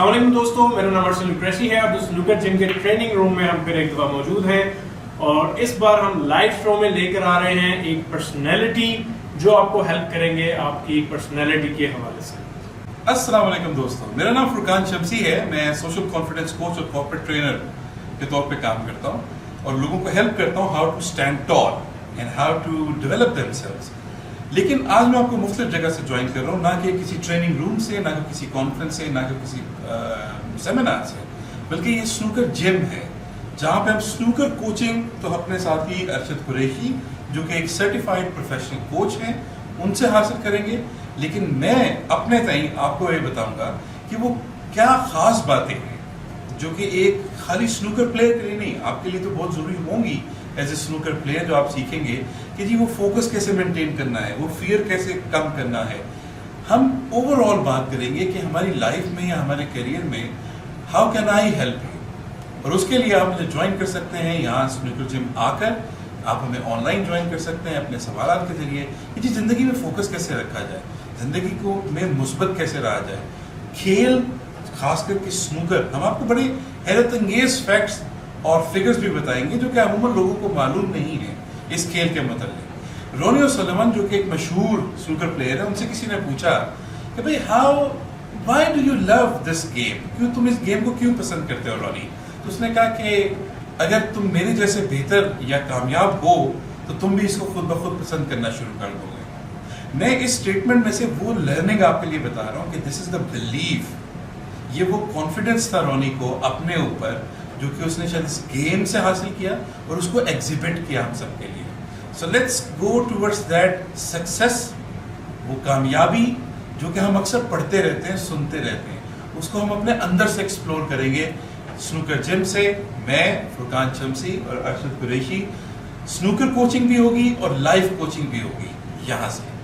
अस्सलाम वालेकुम दोस्तों, मेरा नाम अर्शद कुरैशी है और स्नूकर जिम के ट्रेनिंग रूम में हम फिर एक दफा मौजूद हैं और इस बार हम लाइव शो में लेकर आ रहे हैं एक पर्सनैलिटी जो आपको हेल्प करेंगे आपकी पर्सनैलिटी के हवाले से। अस्सलाम वालेकुम दोस्तों, मेरा नाम फुरकान शमसी है। मैं सोशल कॉन्फिडेंस कोच और कॉर्पोरेट ट्रेनर के तौर पे काम करता हूँ और लोगों को हेल्प करता हूँ how to stand tall and how to develop themselves. लेकिन आज मैं आपको मुख्तलिफ जगह से ज्वाइन कर रहा हूँ, ना कि किसी ट्रेनिंग रूम से, ना कि किसी कॉन्फ्रेंस से, ना कि किसी सेमिनार से, बल्कि ये स्नूकर जिम है जहाँ पे हम स्नूकर कोचिंग तो अपने साथी अर्शद कुरैशी जो कि एक सर्टिफाइड प्रोफेशनल कोच हैं उनसे हासिल करेंगे। लेकिन मैं अपने ताईं आपको ये बताऊंगा कि वो क्या खास बातें हैं जो कि एक खाली स्नूकर प्लेयर के लिए नहीं, आपके लिए तो बहुत ज़रूरी होंगी एज ए स्नूकर प्लेयर, जो आप सीखेंगे कि जी वो फोकस कैसे मेंटेन करना है, वो फियर कैसे कम करना है। हम ओवरऑल बात करेंगे कि हमारी लाइफ में या हमारे करियर में how can I help you, और उसके लिए आप मुझे ज्वाइन कर सकते हैं यहाँ स्नूकर जिम आकर। आप हमें ऑनलाइन ज्वाइन कर सकते हैं अपने सवालात के जरिए कि जी ज़िंदगी में फोकस कैसे रखा जाए, ज़िंदगी को में मुस्बत कैसे रहा जाए। खेल खास करके स्नूकर, हम आपको बड़े हैरत अंगेज फैक्ट्स और फिगर्स भी बताएंगे जो कि अमूमन लोगों को मालूम नहीं है इस खेल के मतलब। रोनी ओसुलिवन जो कि एक मशहूर स्नूकर प्लेयर है, उनसे किसी ने पूछा कि भाई why do you love this game, क्यों तुम इस गेम को क्यों पसंद करते हो रोनी। तो उसने कहा कि अगर तुम मेरे जैसे बेहतर या कामयाब हो तो तुम भी इसको खुद ब खुद पसंद करना शुरू कर दोगे। मैं इस स्टेटमेंट में से वो लर्निंग आपके लिए बता रहा हूँ कि दिस इज द बिलीफ, ये वो कॉन्फिडेंस था रोनी को अपने ऊपर जो कि उसने शायद इस गेम से हासिल किया और उसको एग्जिबिट किया हम सबके लिए। So let's go towards that success, वो कामयाबी जो कि हम अक्सर पढ़ते रहते हैं, सुनते रहते हैं, उसको हम अपने अंदर से एक्सप्लोर करेंगे स्नूकर जिम से। मैं फुरकान शमसी और अर्शद कुरैशी, स्नूकर कोचिंग भी होगी और लाइव कोचिंग भी होगी यहाँ से।